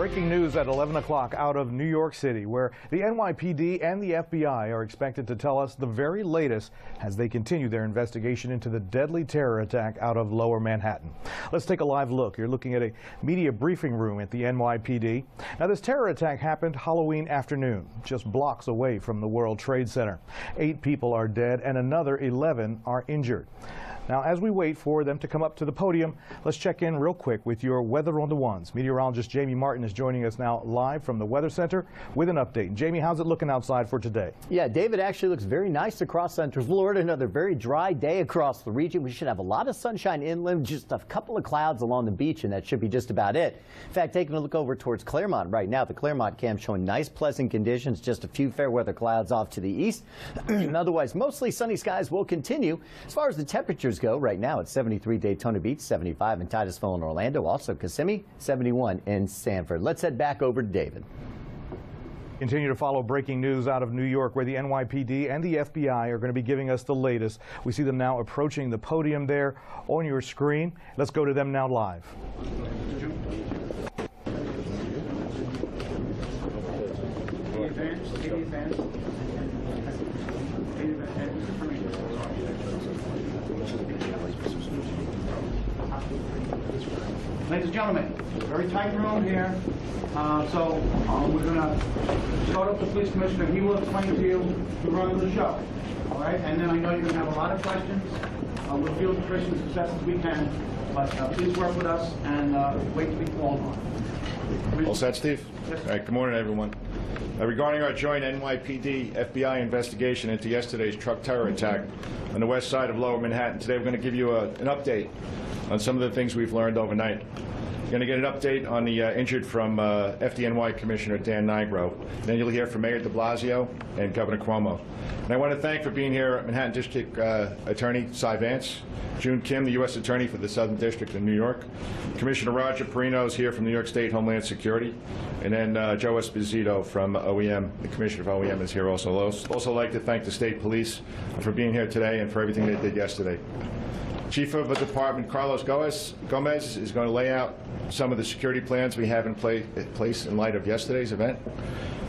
Breaking news at 11 o'clock out of New York City, where the NYPD and the FBI are expected to tell us the very latest as they continue their investigation into the deadly terror attack out of Lower Manhattan. Let's take a live look. You're looking at a media briefing room at the NYPD. Now, this terror attack happened Halloween afternoon, just blocks away from the World Trade Center. 8 people are dead and another 11 are injured. Now, as we wait for them to come up to the podium, let's check in real quick with your Weather on the Ones. Meteorologist Jamie Martin is joining us now live from the Weather Center with an update. Jamie, how's it looking outside for today? Yeah, David, actually looks very nice across Central Florida. Another very dry day across the region. We should have a lot of sunshine inland, just a couple of clouds along the beach, and that should be just about it. In fact, taking a look over towards Claremont right now, the Claremont cam showing nice, pleasant conditions, just a few fair weather clouds off to the east. Otherwise, mostly sunny skies will continue. As far as the temperatures go, right now it's 73 Daytona Beach, 75 in Titusville and Orlando, also Kissimmee, 71 in Sanford. Let's head back over to David. Continue to follow breaking news out of New York, where the NYPD and the FBI are going to be giving us the latest. We see them now approaching the podium there on your screen. Let's go to them now live. Ladies and gentlemen, very tight room here. We're going to start up the police commissioner. He will explain to you the run of the show. All right? And then I know you're going to have a lot of questions. We'll field the questions as best as we can. But please work with us and wait to be called on. All set, Steve? Yes, all right, good morning, everyone. Regarding our joint NYPD-FBI investigation into yesterday's truck terror attack on the west side of Lower Manhattan, today we're going to give you an update on some of the things we've learned overnight. You're going to get an update on the injured from FDNY Commissioner Dan Nigro. Then you'll hear from Mayor de Blasio and Governor Cuomo. And I want to thank for being here Manhattan District Attorney Cy Vance, June Kim, the U.S. Attorney for the Southern District of New York, Commissioner Roger Perino is here from New York State Homeland Security, and then Joe Esposito from OEM, the Commissioner of OEM is here also. I'd also like to thank the State Police for being here today and for everything they did yesterday. Chief of the Department, Carlos Gomez, is going to lay out some of the security plans we have in place in light of yesterday's event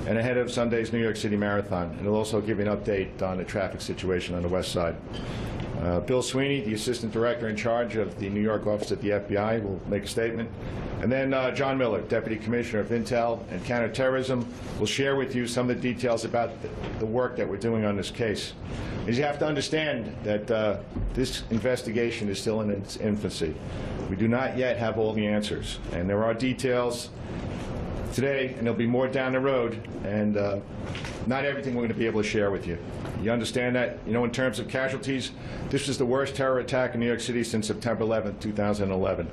and ahead of Sunday's New York City Marathon. And he'll also give you an update on the traffic situation on the west side. Bill Sweeney, the Assistant Director in charge of the New York office at the FBI, will make a statement. And then John Miller, Deputy Commissioner of Intel and Counterterrorism, will share with you some of the details about the work that we're doing on this case. As you have to understand that this investigation is still in its infancy. We do not yet have all the answers, and there are details today, and there'll be more down the road, and not everything we're going to be able to share with you. You understand that? You know, in terms of casualties, this was the worst terror attack in New York City since September 11, 2011.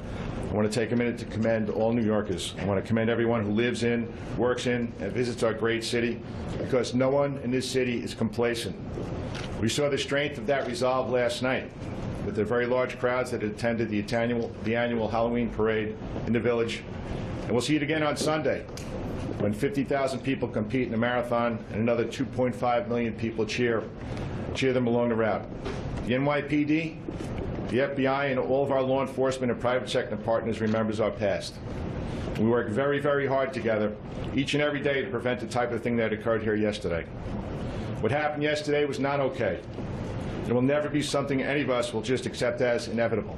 I want to take a minute to commend all New Yorkers. I want to commend everyone who lives in, works in, and visits our great city, because no one in this city is complacent. We saw the strength of that resolve last night with the very large crowds that attended the annual Halloween parade in the Village. And we'll see it again on Sunday, when 50,000 people compete in a marathon and another 2.5 million people cheer them along the route. The NYPD, the FBI, and all of our law enforcement and private sector partners remembers our past. We work very, very hard together each and every day to prevent the type of thing that occurred here yesterday. What happened yesterday was not okay. It will never be something any of us will just accept as inevitable.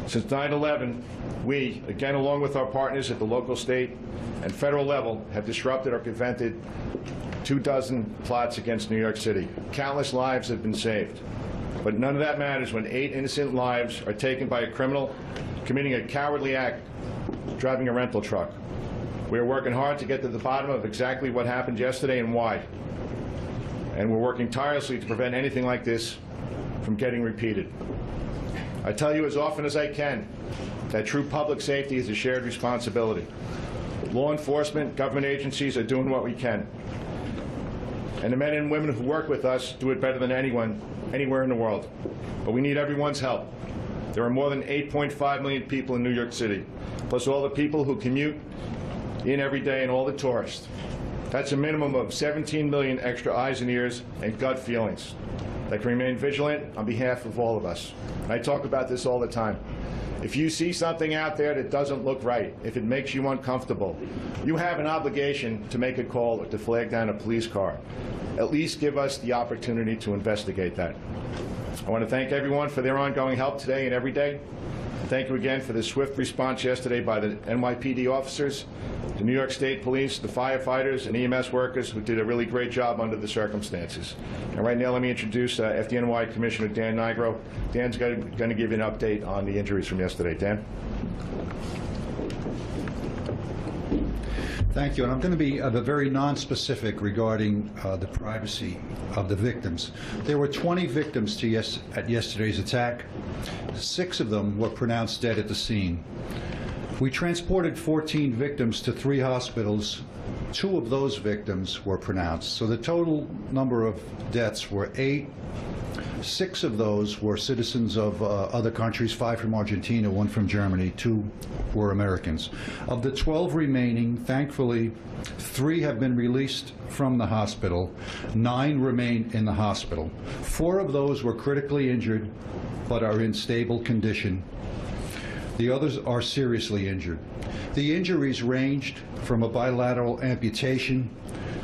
Since 9/11, we, again along with our partners at the local, state, and federal level, have disrupted or prevented 24 plots against New York City. Countless lives have been saved. But none of that matters when 8 innocent lives are taken by a criminal committing a cowardly act, driving a rental truck. We are working hard to get to the bottom of exactly what happened yesterday and why. And we're working tirelessly to prevent anything like this from getting repeated. I tell you as often as I can that true public safety is a shared responsibility. Law enforcement, government agencies are doing what we can. And the men and women who work with us do it better than anyone, anywhere in the world. But we need everyone's help. There are more than 8.5 million people in New York City, plus all the people who commute in every day and all the tourists. That's a minimum of 17 million extra eyes and ears and gut feelings. that can remain vigilant on behalf of all of us. I talk about this all the time. If you see something out there that doesn't look right, if it makes you uncomfortable, you have an obligation to make a call or to flag down a police car. At least give us the opportunity to investigate that. I want to thank everyone for their ongoing help today and every day. Thank you again for the swift response yesterday by the NYPD officers, the New York State Police, the firefighters, and EMS workers who did a really great job under the circumstances. And right now, let me introduce FDNY Commissioner Dan Nigro. Dan's going to give you an update on the injuries from yesterday. Dan? Thank you. And I'm going to be very non-specific regarding the privacy of the victims. There were 20 victims at yesterday's attack. 6 of them were pronounced dead at the scene. We transported 14 victims to 3 hospitals. 2 of those victims were pronounced. So the total number of deaths were 8. 6 of those were citizens of other countries, 5 from Argentina, 1 from Germany, 2 were Americans. Of the 12 remaining, thankfully, 3 have been released from the hospital. 9 remain in the hospital. 4 of those were critically injured, but are in stable condition. The others are seriously injured. The injuries ranged from a bilateral amputation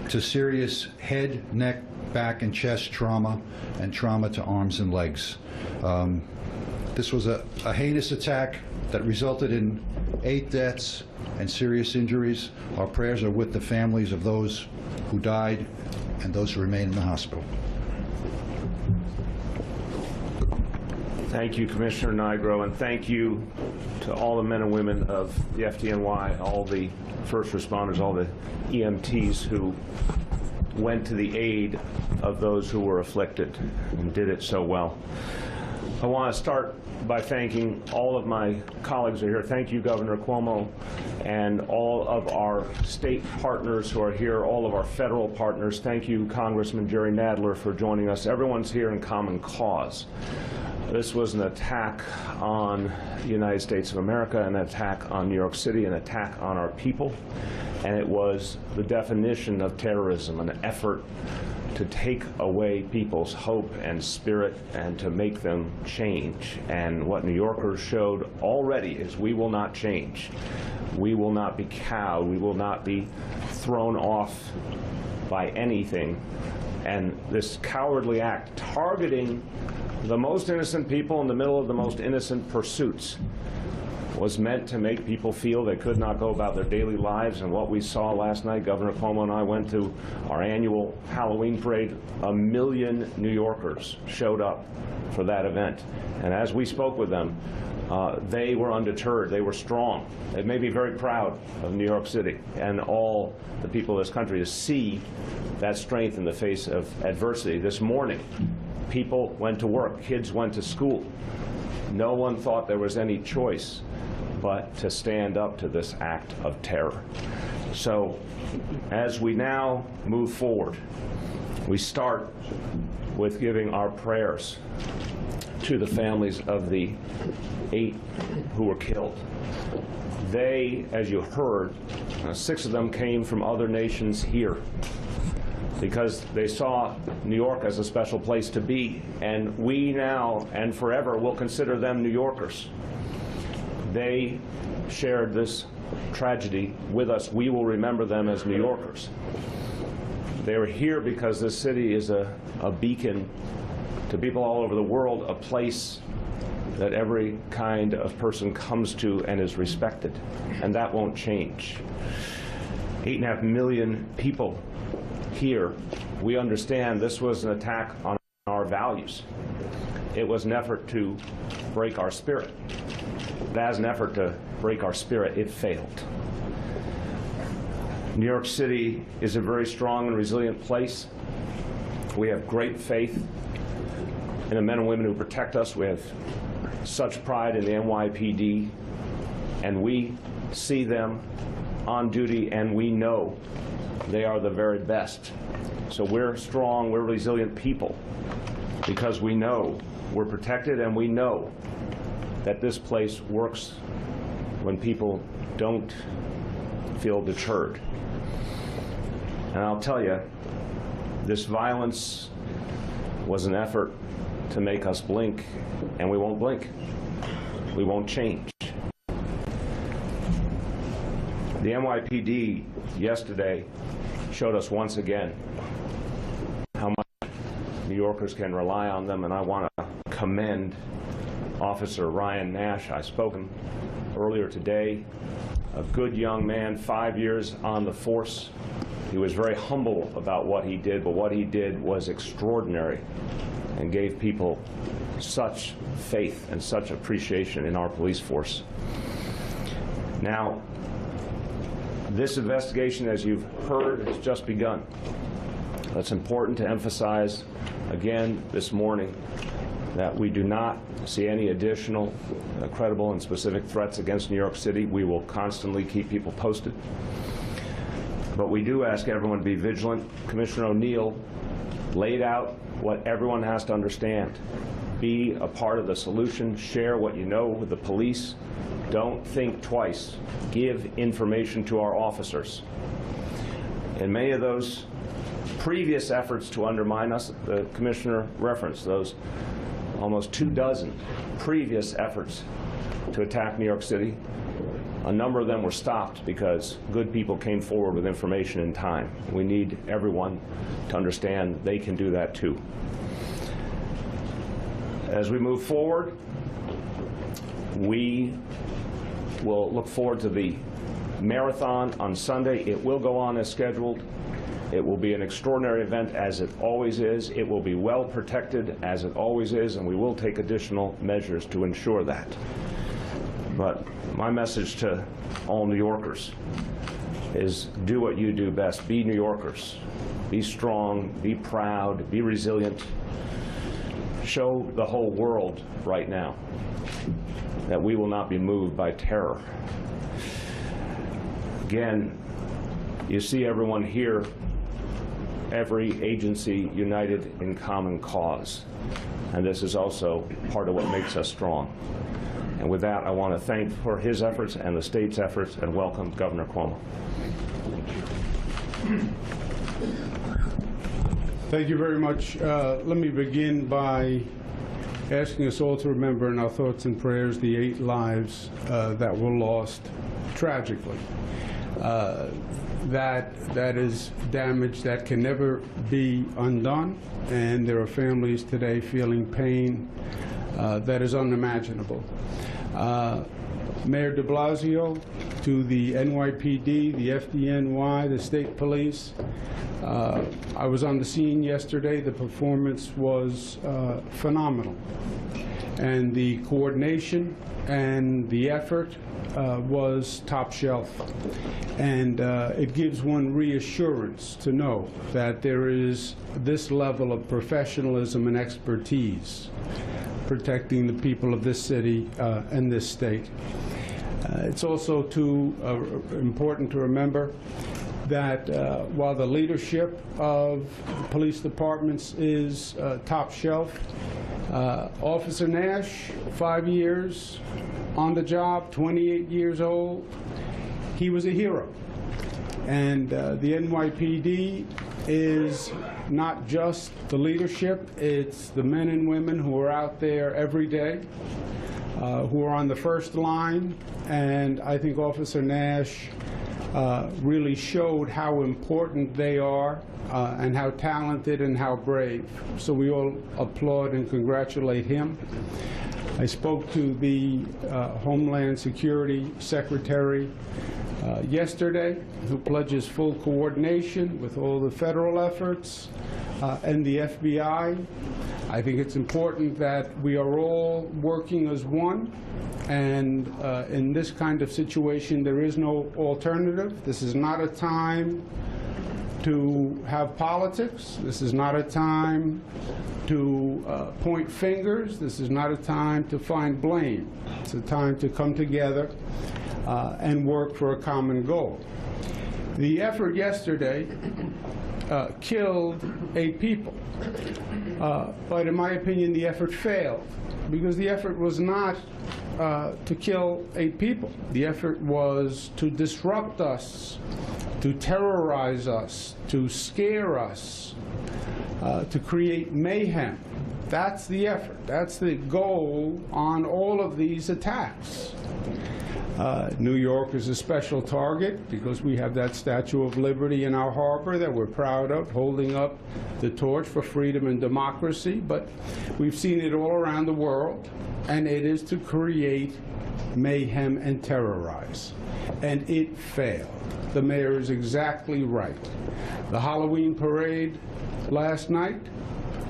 to serious head, neck, back and chest trauma, and trauma to arms and legs. This was a heinous attack that resulted in 8 deaths and serious injuries. Our prayers are with the families of those who died and those who remain in the hospital. Thank you, Commissioner Nigro, and thank you to all the men and women of the FDNY, all the first responders, all the EMTs who went to the aid of those who were afflicted and did it so well. I want to start by thanking all of my colleagues who are here. Thank you, Governor Cuomo, and all of our state partners who are here, all of our federal partners. Thank you, Congressman Jerry Nadler, for joining us. Everyone's here in common cause. This was an attack on the United States of America, an attack on New York City, an attack on our people, and it was the definition of terrorism, an effort to take away people's hope and spirit and to make them change. And what New Yorkers showed already is we will not change. We will not be cowed. We will not be thrown off by anything. And this cowardly act, targeting the most innocent people in the middle of the most innocent pursuits, was meant to make people feel they could not go about their daily lives. And what we saw last night, Governor Cuomo and I went to our annual Halloween parade. 1 million New Yorkers showed up for that event. And as we spoke with them, they were undeterred. They were strong. They made me very proud of New York City and all the people of this country to see that strength in the face of adversity. This morning, people went to work. Kids went to school. No one thought there was any choice but to stand up to this act of terror. So as we now move forward, we start with giving our prayers to the families of the 8 who were killed. They, as you heard, 6 of them came from other nations here because they saw New York as a special place to be, and we now and forever will consider them New Yorkers. They shared this tragedy with us. We will remember them as New Yorkers. They were here because this city is a beacon to people all over the world, a place that every kind of person comes to and is respected, and that won't change. 8.5 million people here. We understand this was an attack on our values. It was an effort to break our spirit. But as an effort to break our spirit, it failed. New York City is a very strong and resilient place. We have great faith in the men and women who protect us. We have such pride in the NYPD, and we see them on duty, and we know they are the very best. So we're strong, we're resilient people because we know we're protected, and we know that this place works when people don't feel deterred. And I'll tell you, this violence was an effort to make us blink, and we won't blink. We won't change. The NYPD yesterday showed us once again how much New Yorkers can rely on them, and I want to commend Officer Ryan Nash. I spoke to him earlier today, a good young man, 5 years on the force. He was very humble about what he did, but what he did was extraordinary and gave people such faith and such appreciation in our police force. Now, this investigation, as you've heard, has just begun. It's important to emphasize again this morning that we do not see any additional credible and specific threats against New York City. We will constantly keep people posted. But we do ask everyone to be vigilant. Commissioner O'Neill laid out what everyone has to understand. Be a part of the solution. Share what you know with the police. Don't think twice. Give information to our officers. In many of those previous efforts to undermine us, the Commissioner referenced those almost 24 previous efforts to attack New York City. A number of them were stopped because good people came forward with information in time. We need everyone to understand they can do that too. As we move forward, we will look forward to the marathon on Sunday. It will go on as scheduled. It will be an extraordinary event, as it always is. It will be well protected, as it always is, and we will take additional measures to ensure that. But my message to all New Yorkers is do what you do best. Be New Yorkers. Be strong, be proud, be resilient. Show the whole world right now that we will not be moved by terror. Again, you see everyone here, every agency united in common cause. And this is also part of what makes us strong. And with that, I want to thank for his efforts and the state's efforts and welcome Governor Cuomo. Thank you very much. Let me begin by asking us all to remember in our thoughts and prayers the 8 lives that were lost tragically. That is damage that can never be undone, and there are families today feeling pain that is unimaginable. Mayor de Blasio, to the NYPD, the FDNY, the state police. I was on the scene yesterday. The performance was phenomenal. And the coordination and the effort was top shelf. And it gives one reassurance to know that there is this level of professionalism and expertise protecting the people of this city and this state. It's also important to remember that while the leadership of police departments is top shelf, Officer Nash, 5 years on the job, 28 years old, he was a hero. And the NYPD is not just the leadership, it's the men and women who are out there every day, who are on the first line. And I think Officer Nash really showed how important they are and how talented and how brave. So we all applaud and congratulate him. I spoke to the Homeland Security Secretary yesterday, who pledges full coordination with all the federal efforts and the FBI. I think it's important that we are all working as one. And in this kind of situation, there is no alternative. This is not a time to have politics. This is not a time to point fingers. This is not a time to find blame. It's a time to come together and work for a common goal. The effort yesterday killed 8 people. But in my opinion, the effort failed, because the effort was not to kill 8 people. The effort was to disrupt us, to terrorize us, to scare us, to create mayhem. That's the effort. That's the goal on all of these attacks. New York is a special target because we have that Statue of Liberty in our harbor that we're proud of, holding up the torch for freedom and democracy. But we've seen it all around the world, and it is to create mayhem and terrorize. And it failed. The mayor is exactly right. The Halloween parade last night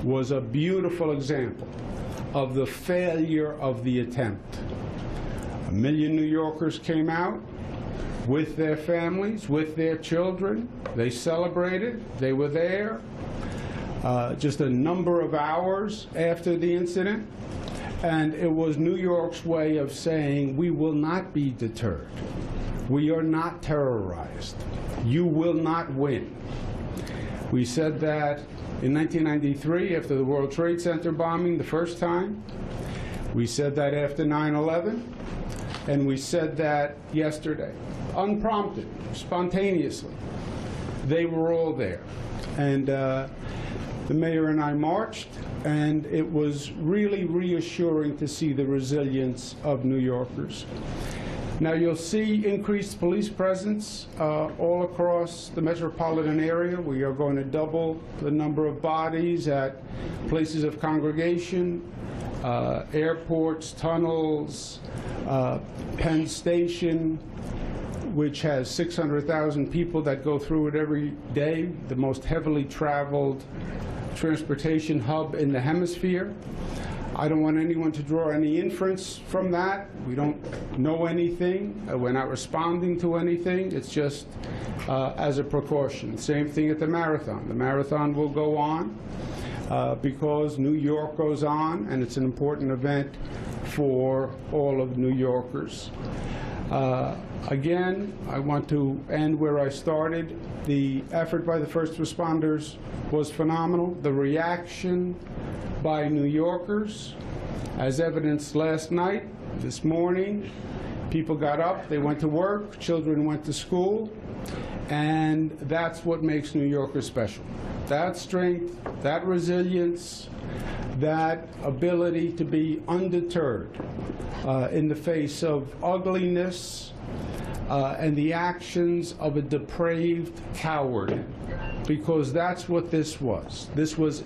was a beautiful example of the failure of the attempt. 1 million New Yorkers came out with their families, with their children. They celebrated. They were there just a number of hours after the incident. And it was New York's way of saying, we will not be deterred. We are not terrorized. You will not win. We said that in 1993 after the World Trade Center bombing the first time. We said that after 9/11. And we said that yesterday, unprompted, spontaneously. They were all there. And the mayor and I marched, and it was really reassuring to see the resilience of New Yorkers. Now you'll see increased police presence all across the metropolitan area. We are going to double the number of bodies at places of congregation, airports, tunnels, Penn Station, which has 600,000 people that go through it every day, the most heavily traveled transportation hub in the hemisphere. I don't want anyone to draw any inference from that. We don't know anything. We're not responding to anything. It's just as a precaution. Same thing at the marathon. The marathon will go on because New York goes on, and it's an important event for all of New Yorkers. Again, I want to end where I started. The effort by the first responders was phenomenal. The reaction by New Yorkers, as evidenced last night, this morning, people got up, they went to work, children went to school, and that's what makes New Yorkers special. That strength, that resilience, that ability to be undeterred in the face of ugliness and the actions of a depraved coward, because that's what this was. This was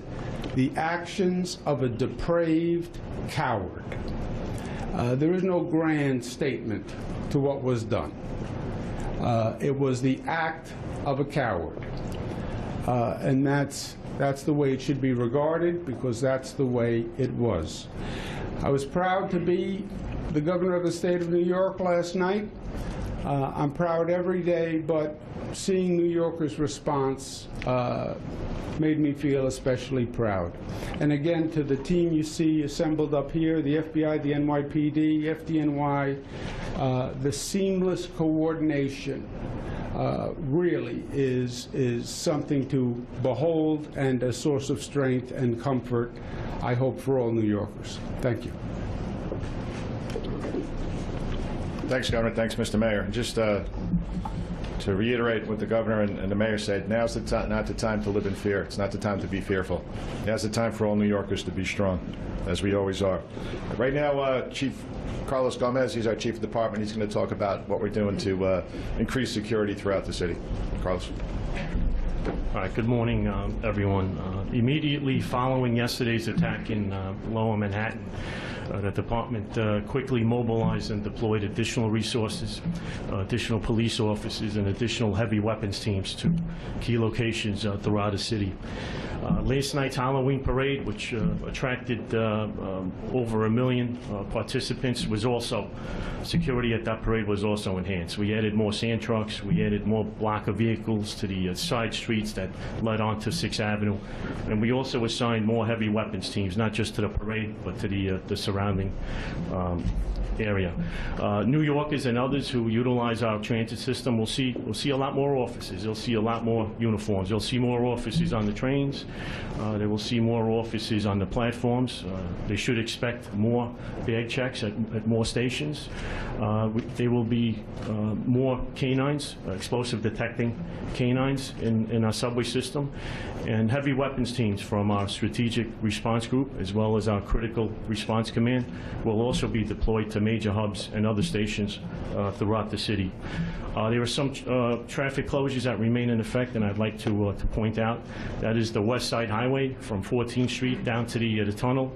the actions of a depraved coward. There is no grand statement to what was done. It was the act of a coward. And that's the way it should be regarded, because that's the way it was. I was proud to be the governor of the state of New York last night. I'm proud every day, but seeing New Yorkers' response made me feel especially proud. And again, to the team you see assembled up here, the FBI, the NYPD, FDNY, the seamless coordination really is something to behold and a source of strength and comfort, I hope, for all New Yorkers. Thank you. Thanks, Governor. Thanks, Mr. Mayor. Just to reiterate what the governor and the mayor said, now's not the time to live in fear. It's not the time to be fearful. Now's the time for all New Yorkers to be strong, as we always are. Right now, Chief Carlos Gomez, he's our chief of department. He's going to talk about what we're doing to increase security throughout the city. Carlos. All right, good morning, everyone. Immediately following yesterday's attack in Lower Manhattan, the department quickly mobilized and deployed additional resources, additional police officers, and additional heavy weapons teams to key locations throughout the city. Last night's Halloween parade, which attracted over 1 million participants, was also, security at that parade was also enhanced. We added more sand trucks, we added more blocker vehicles to the side streets that led onto 6th Avenue, and we also assigned more heavy weapons teams, not just to the parade, but to the surrounding surrounding area. New Yorkers and others who utilize our transit system will see a lot more officers. They'll see a lot more uniforms. They'll see more officers on the trains. They will see more officers on the platforms. They should expect more bag checks at more stations. There will be more canines, explosive detecting canines in our subway system, and heavy weapons teams from our strategic response group as well as our critical response command will also be deployed to major hubs and other stations throughout the city. There are some traffic closures that remain in effect, and I'd like to point out that is the West Side Highway from 14th Street down to the tunnel.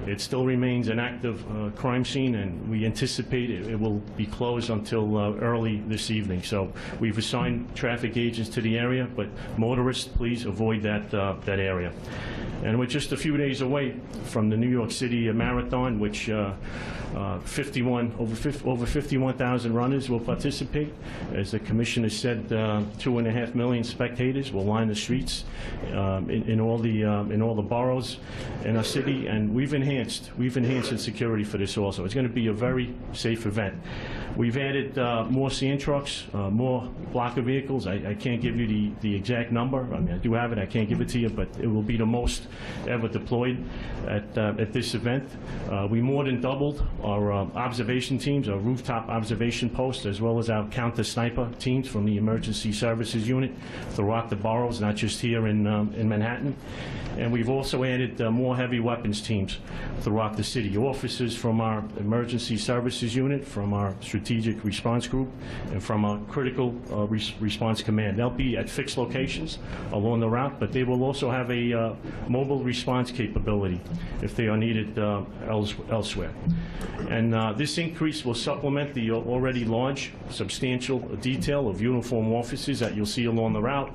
It still remains an active crime scene, and we anticipate it will be closed until early this evening. So we've assigned traffic agents to the area, but motorists, please avoid that area. And we're just a few days away from the New York City Marathon, which over 51,000 runners will participate. As the commissioner said, 2.5 million spectators will line the streets in all the boroughs in our city, and we've enhanced the security for this also. It's going to be a very safe event. We've added more sand trucks, more blocker vehicles. I can't give you the exact number. I mean, I do have it. I can't give it to you, but it will be the most ever deployed at this event. We more than doubled our observation teams, our rooftop observation posts, as well as our counter sniper teams from the Emergency Services Unit throughout the boroughs, not just here in Manhattan. And we've also added more heavy weapons teams throughout the city. Officers from our Emergency Services Unit, from our Strategic Response Group, and from our Critical Response Command. They'll be at fixed locations along the route, but they will also have a mobile response capability if they are needed elsewhere. And this increase will supplement the already large, substantial detail of uniform officers that you'll see along the route,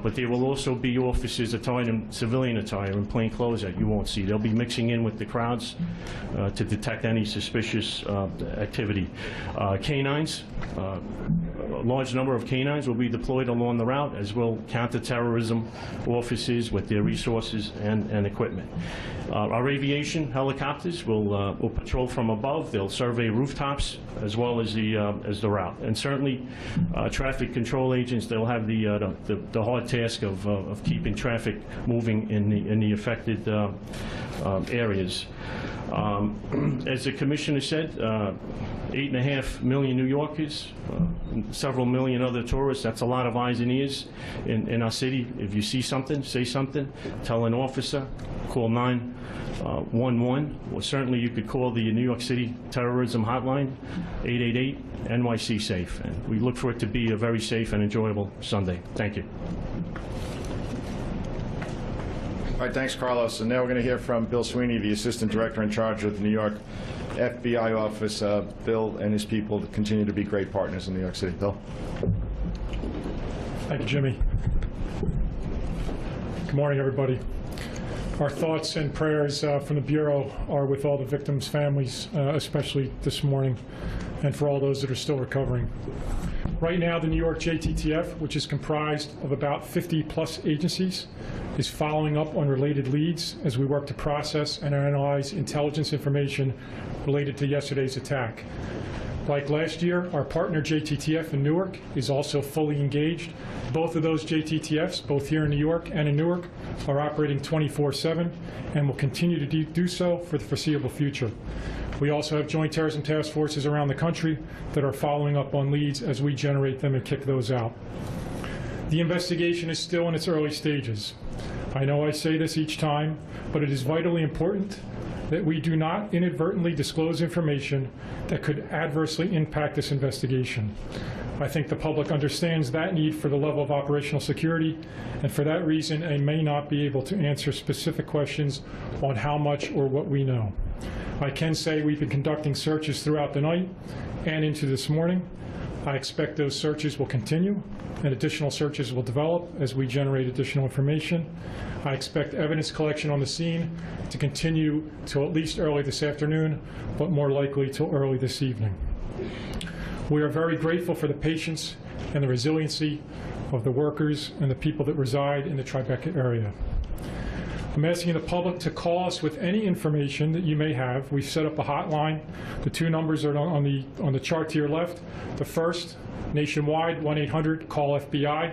but there will also be officers attired in civilian attire and plain clothes that you won't see. They'll be mixing in with the crowds to detect any suspicious activity. Canines, a large number of canines will be deployed along the route, as will counterterrorism officers with their resources and equipment. Our aviation helicopters will patrol from above. They'll survey rooftops as well as the route. And certainly, traffic control agents, they'll have the hard task of keeping traffic moving in the affected areas. As the commissioner said, 8.5 million New Yorkers, several million other tourists. That's a lot of eyes and ears in our city. If you see something, say something, tell an officer, call 911, or certainly you could call the New York City Terrorism Hotline, 888-NYC-SAFE. And we look for it to be a very safe and enjoyable Sunday. Thank you. All right, thanks, Carlos. And now we're going to hear from Bill Sweeney, the Assistant Director in charge of the New York FBI office. Bill and his people continue to be great partners in New York City. Bill. Thank you, Jimmy. Good morning, everybody. Our thoughts and prayers from the Bureau are with all the victims' families, especially this morning, and for all those that are still recovering. Right now, the New York JTTF, which is comprised of about 50+ agencies, is following up on related leads as we work to process and analyze intelligence information related to yesterday's attack. Like last year, our partner JTTF in Newark is also fully engaged. Both of those JTTFs, both here in New York and in Newark, are operating 24/7 and will continue to do so for the foreseeable future. We also have joint terrorism task forces around the country that are following up on leads as we generate them and kick those out. The investigation is still in its early stages. I know I say this each time, but it is vitally important that we do not inadvertently disclose information that could adversely impact this investigation. I think the public understands that need for the level of operational security, and for that reason, I may not be able to answer specific questions on how much or what we know. I can say we've been conducting searches throughout the night and into this morning. I expect those searches will continue and additional searches will develop as we generate additional information. I expect evidence collection on the scene to continue till at least early this afternoon, but more likely till early this evening. We are very grateful for the patience and the resiliency of the workers and the people that reside in the Tribeca area. I'm asking the public to call us with any information that you may have. We've set up a hotline. The two numbers are on the chart to your left. The first, nationwide, 1-800-CALL-FBI.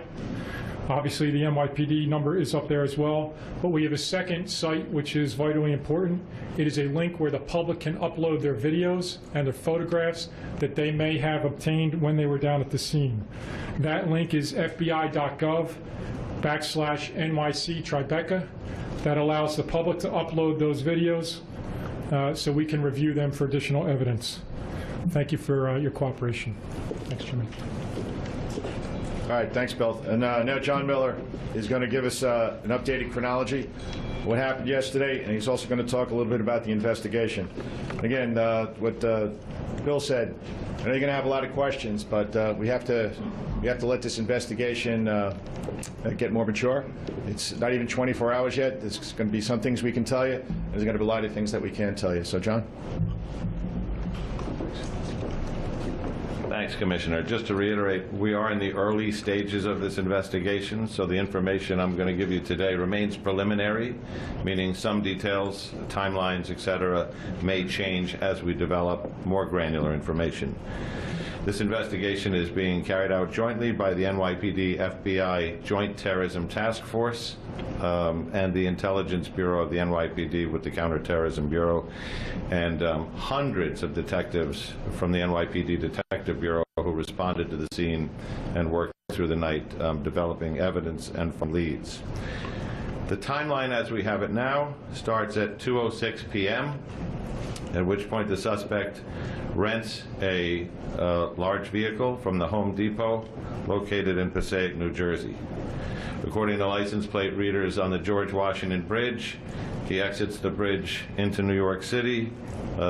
Obviously, the NYPD number is up there as well. But we have a second site, which is vitally important. It is a link where the public can upload their videos and their photographs that they may have obtained when they were down at the scene. That link is fbi.gov/NYC Tribeca. That allows the public to upload those videos so we can review them for additional evidence. Thank you for your cooperation. Thanks, Jimmy. All right, thanks, Bill. And now John Miller is going to give us an updated chronology, what happened yesterday, and he's also going to talk a little bit about the investigation. Again, what Bill said, I know you're going to have a lot of questions, but we have to let this investigation get more mature. It's not even 24 hours yet. There's going to be some things we can tell you. There's going to be a lot of things that we can't tell you. So, John? Thanks, Commissioner. Just to reiterate, we are in the early stages of this investigation, so the information I'm going to give you today remains preliminary, meaning some details, timelines, etc., may change as we develop more granular information. This investigation is being carried out jointly by the NYPD FBI Joint Terrorism Task Force and the Intelligence Bureau of the NYPD with the Counterterrorism Bureau, and hundreds of detectives from the NYPD Detective Bureau who responded to the scene and worked through the night developing evidence and from leads. The timeline as we have it now starts at 2:06 p.m., at which point the suspect rents a large vehicle from the Home Depot located in Passaic, New Jersey. According to license plate readers on the George Washington Bridge, he exits the bridge into New York City,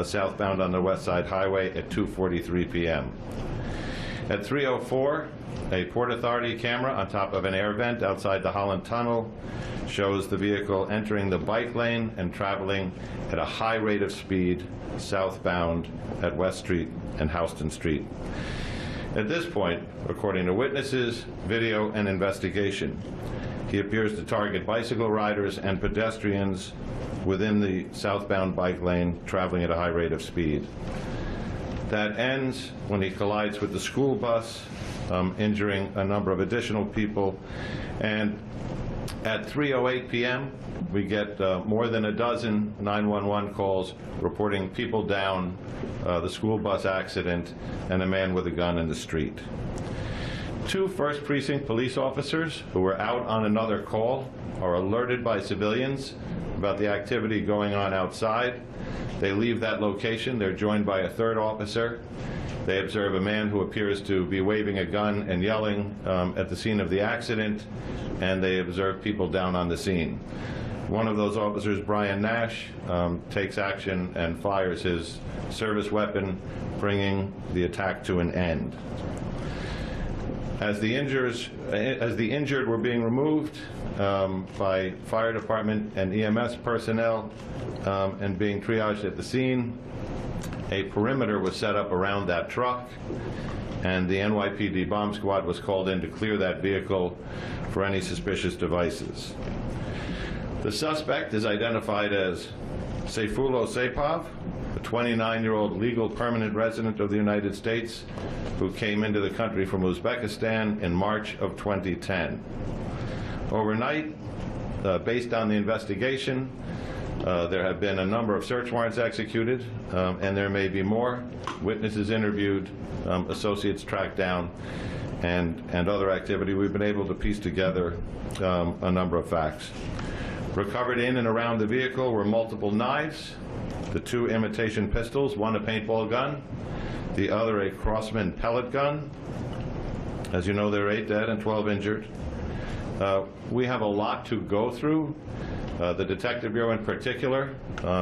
southbound on the West Side Highway at 2:43 p.m. At 3:04, a Port Authority camera on top of an air vent outside the Holland Tunnel shows the vehicle entering the bike lane and traveling at a high rate of speed southbound at West Street and Houston Street. At this point, according to witnesses, video, and investigation, he appears to target bicycle riders and pedestrians within the southbound bike lane traveling at a high rate of speed. That ends when he collides with the school bus, injuring a number of additional people. And at 3:08 p.m., we get more than a dozen 911 calls reporting people down, the school bus accident, and a man with a gun in the street. Two 1st Precinct police officers who were out on another call are alerted by civilians about the activity going on outside. They leave that location. They're joined by a 3rd officer. They observe a man who appears to be waving a gun and yelling at the scene of the accident, and they observe people down on the scene. One of those officers, Brian Nash, takes action and fires his service weapon, bringing the attack to an end. As the injured were being removed by fire department and EMS personnel and being triaged at the scene, a perimeter was set up around that truck, and the NYPD bomb squad was called in to clear that vehicle for any suspicious devices. The suspect is identified as Seyfulo Sepov, a 29-year-old legal permanent resident of the United States who came into the country from Uzbekistan in March of 2010. Overnight, based on the investigation, there have been a number of search warrants executed, and there may be more. Witnesses interviewed, associates tracked down, and other activity. We've been able to piece together a number of facts. Recovered in and around the vehicle were multiple knives, the 2 imitation pistols, one a paintball gun, the other a Crossman pellet gun. As you know, there are 8 dead and 12 injured. We have a lot to go through. The Detective Bureau in particular,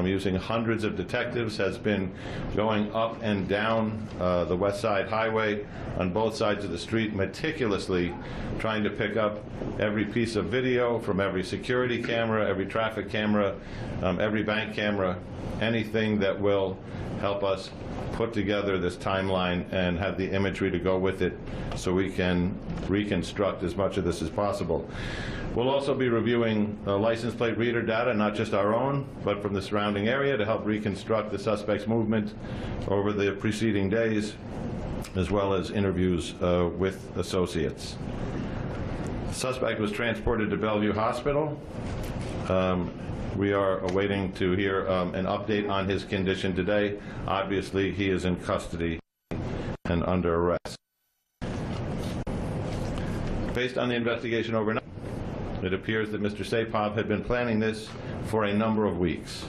using hundreds of detectives, has been going up and down the West Side Highway on both sides of the street, meticulously trying to pick up every piece of video from every security camera, every traffic camera, every bank camera, anything that will help us put together this timeline and have the imagery to go with it so we can reconstruct as much of this as possible. We'll also be reviewing license plate reader data, not just our own, but from the surrounding area to help reconstruct the suspect's movement over the preceding days, as well as interviews with associates. The suspect was transported to Bellevue Hospital. We are awaiting to hear an update on his condition today. Obviously, he is in custody and under arrest. Based on the investigation overnight, it appears that Mr. Sapov had been planning this for a number of weeks.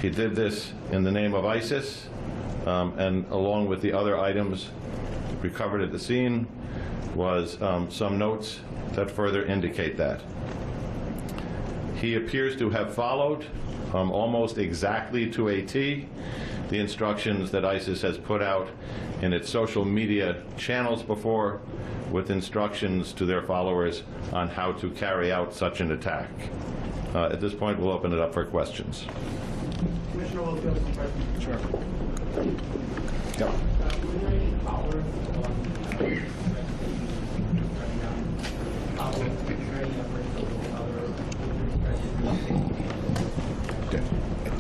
He did this in the name of ISIS, and along with the other items recovered at the scene was some notes that further indicate that. He appears to have followed almost exactly to a T the instructions that ISIS has put out in its social media channels before, with instructions to their followers on how to carry out such an attack. At this point, we'll open it up for questions. Commissioner Wilfield, some questions. Sure. Were there any followers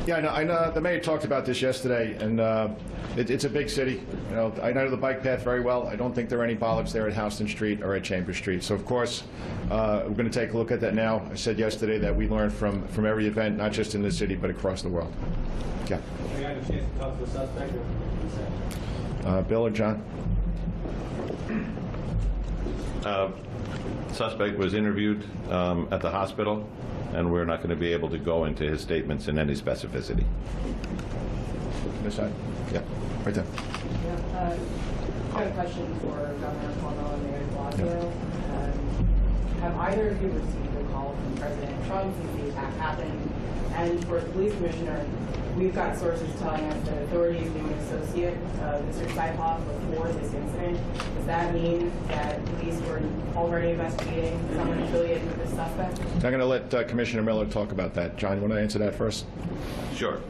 Yeah, I know the mayor talked about this yesterday, and it's a big city. You know, I know the bike path very well. I don't think there are any bollards there at Houston Street or at Chambers Street. So, of course, we're going to take a look at that now. I said yesterday that we learn from every event, not just in this city, but across the world. Yeah. Have you had a chance to talk to the suspect? Bill or John? Suspect was interviewed at the hospital, and we're not going to be able to go into his statements in any specificity. This side? Yeah, right there. Yeah, I have a question for Governor Cuomo and Mayor de Blasio. Have either of you received a call from President Trump since the attack happened? And for the police commissioner, we've got sources telling us that authorities knew an associate, Mr. Saipov, before this incident. Does that mean that police were already investigating someone affiliated with this suspect? I'm going to let Commissioner Miller talk about that. John, you want to answer that first? Sure.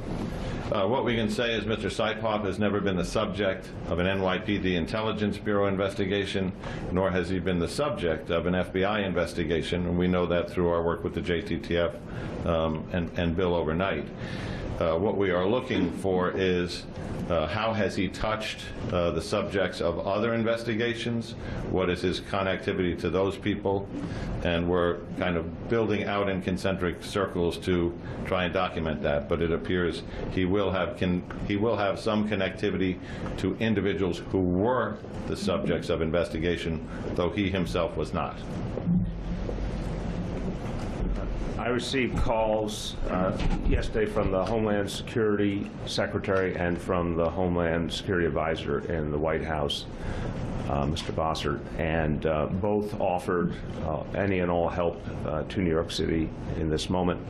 What we can say is Mr. Saipov has never been the subject of an NYPD Intelligence Bureau investigation, nor has he been the subject of an FBI investigation, and we know that through our work with the JTTF and Bill overnight. What we are looking for is how has he touched the subjects of other investigations, what is his connectivity to those people, and we're kind of building out in concentric circles to try and document that. But it appears he will have some connectivity to individuals who were the subjects of investigation, though he himself was not. I received calls yesterday from the Homeland Security Secretary and from the Homeland Security Advisor in the White House, Mr. Bossert, and both offered any and all help to New York City in this moment,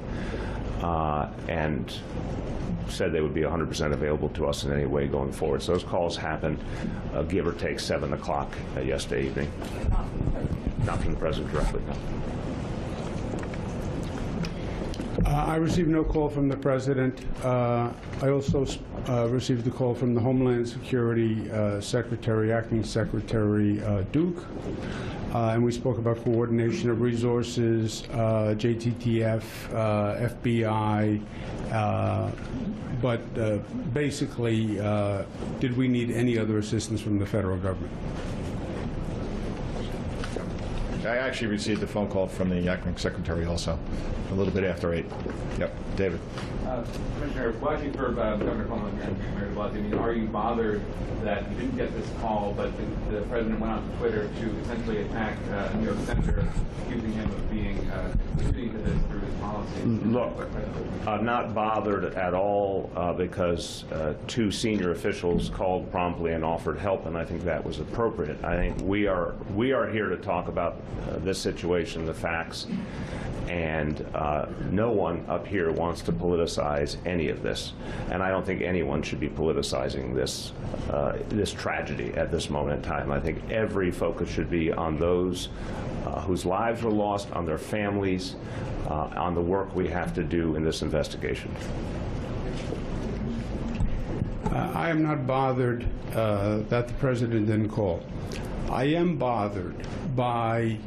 and said they would be 100% available to us in any way going forward. So those calls happened, give or take 7 o'clock yesterday evening. Not from the President directly, no. I received no call from the President. I also received a call from the Homeland Security Secretary, Acting Secretary Duke, and we spoke about coordination of resources, JTTF, FBI, but basically, did we need any other assistance from the federal government? I actually received a phone call from the acting secretary also, a little bit after 8. Yep, David. Commissioner, watching for Governor Cuomo and Mayor de Blasio, I mean, are you bothered that you didn't get this call, but the President went on Twitter to essentially attack a New York senator, accusing him of being contributing to this through his policies? Look, I'm not bothered at all because 2 senior officials called promptly and offered help, and I think that was appropriate. I think we are here to talk about this situation, the facts, and no one up here wants to politicize any of this, and I don't think anyone should be politicizing this this tragedy at this moment in time. I think every focus should be on those whose lives were lost, on their families, on the work we have to do in this investigation. I am not bothered that the President didn't call. I am bothered by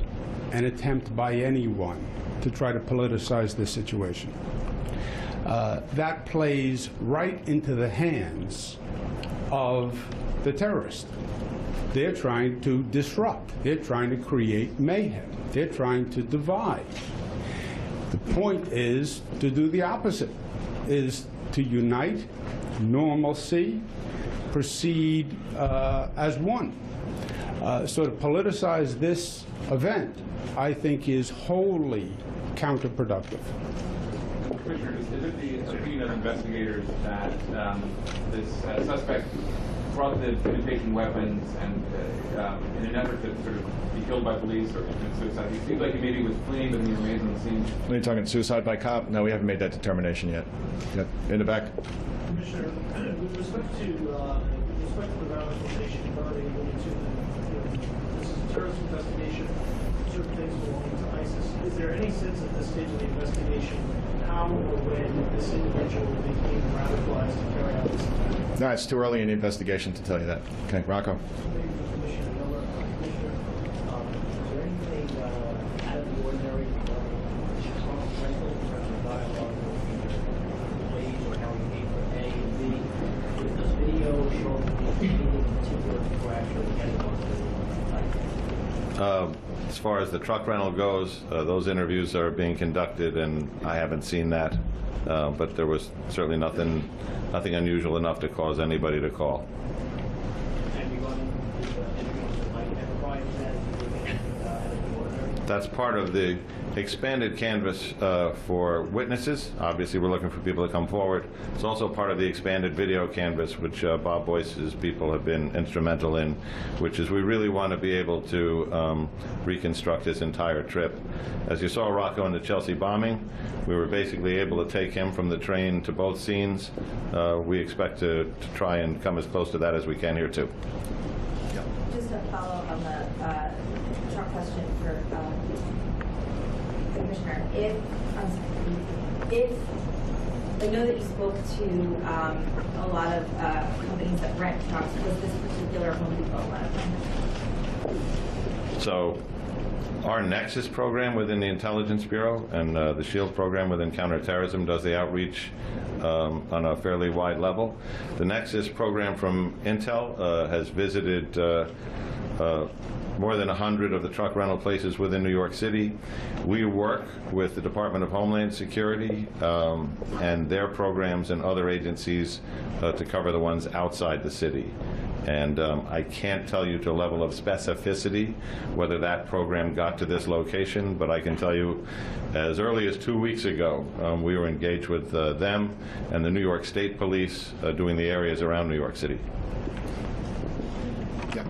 an attempt by anyone to try to politicize this situation. That plays right into the hands of the terrorists. They're trying to disrupt. They're trying to create mayhem. They're trying to divide. The point is to do the opposite, is to unite, normalcy, proceed as one. So to politicize this event, I think, is wholly counterproductive. Commissioner, is it the opinion of investigators that this suspect brought the imitation weapons and in an effort to sort of be killed by police or commit suicide? It seems like he maybe was fleeing, but he remains on the scene. Are you talking suicide by cop? No, we haven't made that determination yet. Yep. In the back. Commissioner, with respect to the radicalization, you've already alluded to this is a terrorist investigation, certain things belonging to ISIS. Is there any sense at this stage of the investigation how or when this individual became radicalized to carry out this attack? No, it's too early in the investigation to tell you that. Okay, Rocco. Maybe the Commissioner Miller, Commissioner, is there anything out of the ordinary Trump's rental in terms of dialogue with Blade or how he paid for A and B? Does video show anything in particular before actually getting onto the site? As far as the truck rental goes, those interviews are being conducted, and I haven't seen that. But there was certainly nothing unusual enough to cause anybody to call. That's part of the expanded canvas for witnesses. Obviously, we're looking for people to come forward. It's also part of the expanded video canvas, which Bob Boyce's people have been instrumental in, which is we really want to be able to reconstruct this entire trip. As you saw Rocco in the Chelsea bombing, we were basically able to take him from the train to both scenes. We expect to try and come as close to that as we can here, too. Just a follow-up on the truck question for Commissioner. If I know that you spoke to a lot of companies that rent trucks, was this particular Home Depot one of them? So our Nexus program within the Intelligence Bureau and the SHIELD program within counterterrorism does the outreach on a fairly wide level. The Nexus program from Intel has visited more than 100 of the truck rental places within New York City. We work with the Department of Homeland Security and their programs and other agencies to cover the ones outside the city. And I can't tell you to a level of specificity whether that program got to this location, but I can tell you as early as 2 weeks ago, we were engaged with them and the New York State Police doing the areas around New York City. Yeah.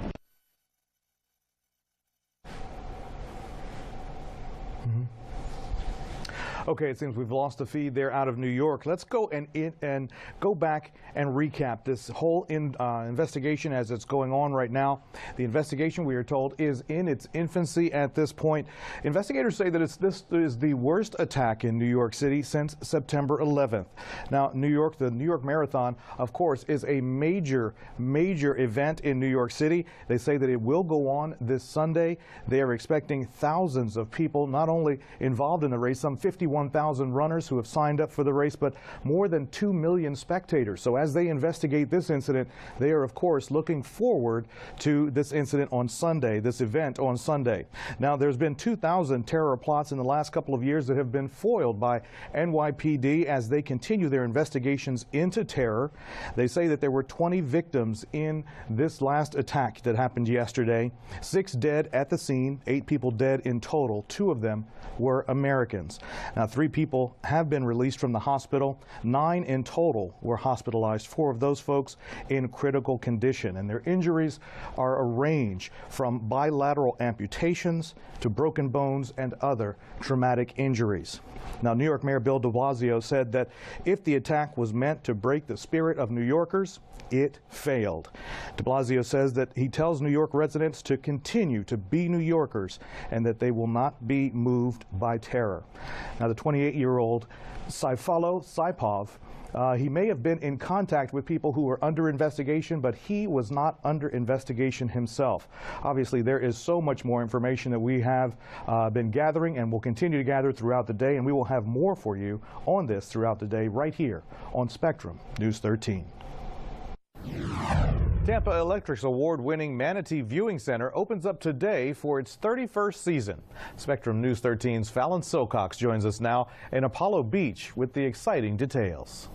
Okay, it seems we've lost the feed there out of New York. Let's go and go back and recap this whole investigation as it's going on right now. The investigation, we are told, is in its infancy at this point. Investigators say that this is the worst attack in New York City since September 11th. Now, the New York Marathon, of course, is a major event in New York City. They say that it will go on this Sunday. They are expecting thousands of people, not only involved in the race, some 51,000 runners who have signed up for the race, but more than 2 million spectators. So as they investigate this incident, they are, of course, looking forward to this incident on Sunday, this event on Sunday. Now, there's been 2,000 terror plots in the last couple of years that have been foiled by NYPD as they continue their investigations into terror. They say that there were 20 victims in this last attack that happened yesterday. 6 dead at the scene, 8 people dead in total. 2 of them were Americans. Now, 3 people have been released from the hospital. 9 in total were hospitalized. 4 of those folks in critical condition, and their injuries are a range from bilateral amputations to broken bones and other traumatic injuries. Now, New York Mayor Bill de Blasio said that if the attack was meant to break the spirit of New Yorkers, it failed. De Blasio says that he tells New York residents to continue to be New Yorkers and that they will not be moved by terror. Now, the 28-year-old Saifullo Saipov He may have been in contact with people who were under investigation, but he was not under investigation himself. Obviously, there is so much more information that we have been gathering and will continue to gather throughout the day, and we will have more for you on this throughout the day right here on Spectrum News 13. Tampa Electric's award-winning Manatee Viewing Center opens up today for its 31st season. Spectrum News 13's Fallon Silcox joins us now in Apollo Beach with the exciting details.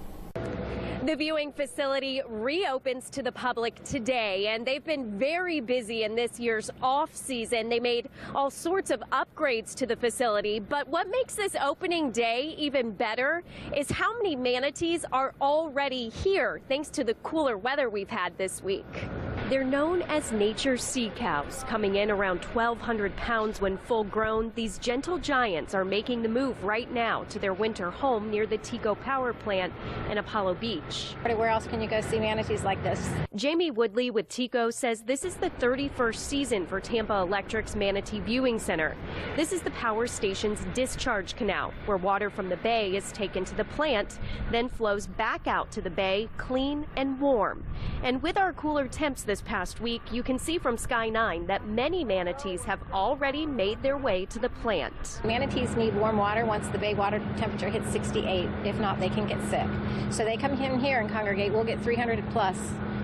The viewing facility reopens to the public today, and they've been very busy in this year's off season. They made all sorts of upgrades to the facility, but what makes this opening day even better is how many manatees are already here, thanks to the cooler weather we've had this week. They're known as nature's sea cows, coming in around 1,200 pounds when full grown. These gentle giants are making the move right now to their winter home near the TECO power plant in Apollo Beach. Where else can you go see manatees like this? Jamie Woodley with TECO says this is the 31st season for Tampa Electric's Manatee Viewing Center. This is the power station's discharge canal, where water from the bay is taken to the plant, then flows back out to the bay clean and warm. And with our cooler temps this past week, you can see from Sky 9 that many manatees have already made their way to the plant. Manatees need warm water once the bay water temperature hits 68. If not, they can get sick. So they come in here and congregate. We'll get 300 plus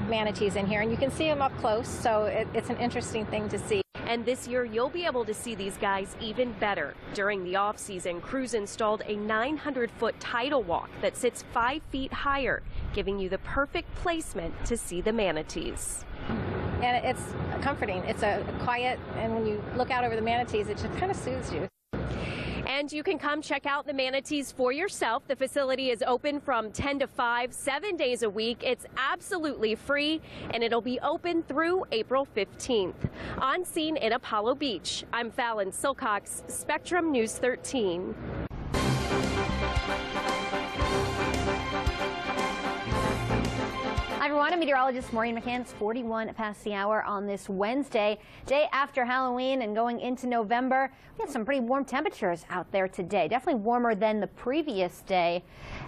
manatees in here, and you can see them up close, so it's an interesting thing to see. And this year, you'll be able to see these guys even better. During the off-season, crews installed a 900-foot tidal walk that sits 5 feet higher, giving you the perfect placement to see the manatees. And it's comforting. It's a quiet, and when you look out over the manatees, it just kind of soothes you. And you can come check out the manatees for yourself. The facility is open from 10 to 5, 7 days a week. It's absolutely free, and it'll be open through April 15th. On scene in Apollo Beach, I'm Fallon Silcox, Spectrum News 13. Hi everyone, I'm meteorologist Maureen McCann. It's 41 past the hour on this Wednesday, day after Halloween and going into November. We had some pretty warm temperatures out there today, definitely warmer than the previous day.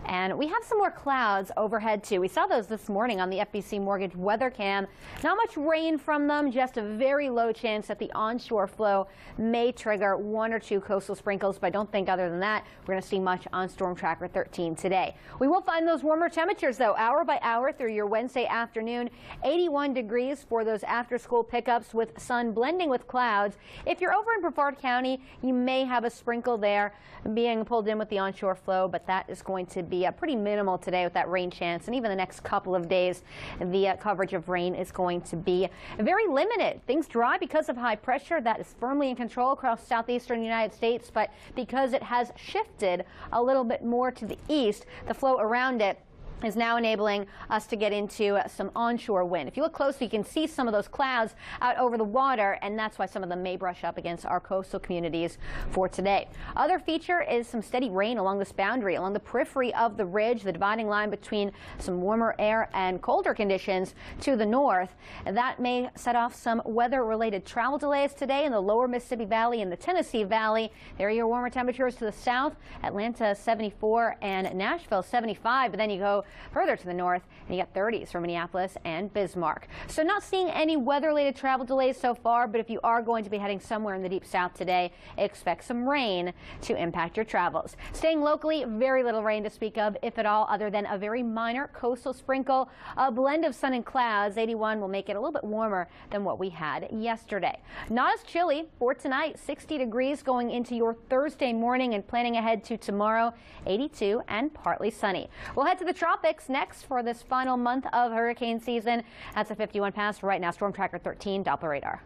And we have some more clouds overhead too. We saw those this morning on the FBC Mortgage weather cam. Not much rain from them, just a very low chance that the onshore flow may trigger 1 or 2 coastal sprinkles, but I don't think other than that we're going to see much on Storm Tracker 13 today. We will find those warmer temperatures though, hour by hour through your Wednesday afternoon. 81 degrees for those after-school pickups with sun blending with clouds. If you're over in Brevard County, you may have a sprinkle there being pulled in with the onshore flow, but that is going to be pretty minimal today with that rain chance. And even the next couple of days, the coverage of rain is going to be very limited. Things dry because of high pressure that is firmly in control across southeastern United States, but because it has shifted a little bit more to the east, the flow around it is now enabling us to get into some onshore wind. If you look closely, you can see some of those clouds out over the water, and that's why some of them may brush up against our coastal communities for today. Other feature is some steady rain along this boundary, along the periphery of the ridge, the dividing line between some warmer air and colder conditions to the north. And that may set off some weather-related travel delays today in the lower Mississippi Valley and the Tennessee Valley. There are your warmer temperatures to the south, Atlanta 74 and Nashville 75, but then you go further to the north and you get 30s for Minneapolis and Bismarck. So not seeing any weather-related travel delays so far, but if you are going to be heading somewhere in the deep south today, expect some rain to impact your travels. Staying locally, very little rain to speak of, if at all, other than a very minor coastal sprinkle. A blend of sun and clouds. 81 will make it a little bit warmer than what we had yesterday. Not as chilly for tonight. 60 degrees going into your Thursday morning and planning ahead to tomorrow. 82 and partly sunny. We'll head to the tropics next for this final month of hurricane season. That's a 51 past right now. Storm Tracker 13 Doppler radar.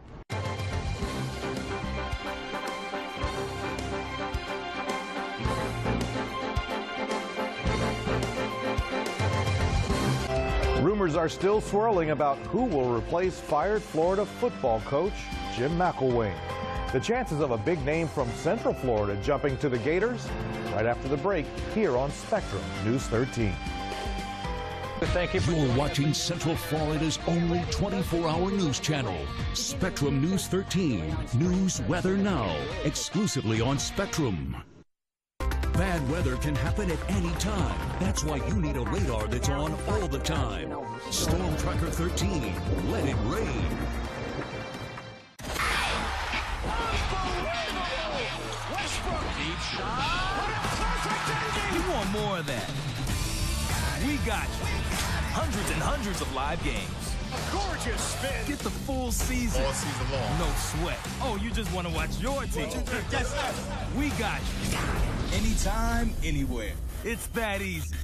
Rumors are still swirling about who will replace fired Florida football coach Jim McElwain. The chances of a big name from Central Florida jumping to the Gators right after the break here on Spectrum News 13. Thank you. You're watching Central Florida's only 24-hour news channel, Spectrum News 13. News, weather now, exclusively on Spectrum. Bad weather can happen at any time. That's why you need a radar that's on all the time. Storm Tracker 13. Let it rain. Deep shot. You want more of that? We got you. Hundreds and hundreds of live games. Gorgeous spin. Get the full season. All season long. No sweat. Oh, you just want to watch your team. Yes, sir. We got you. Anytime, anywhere. It's that easy.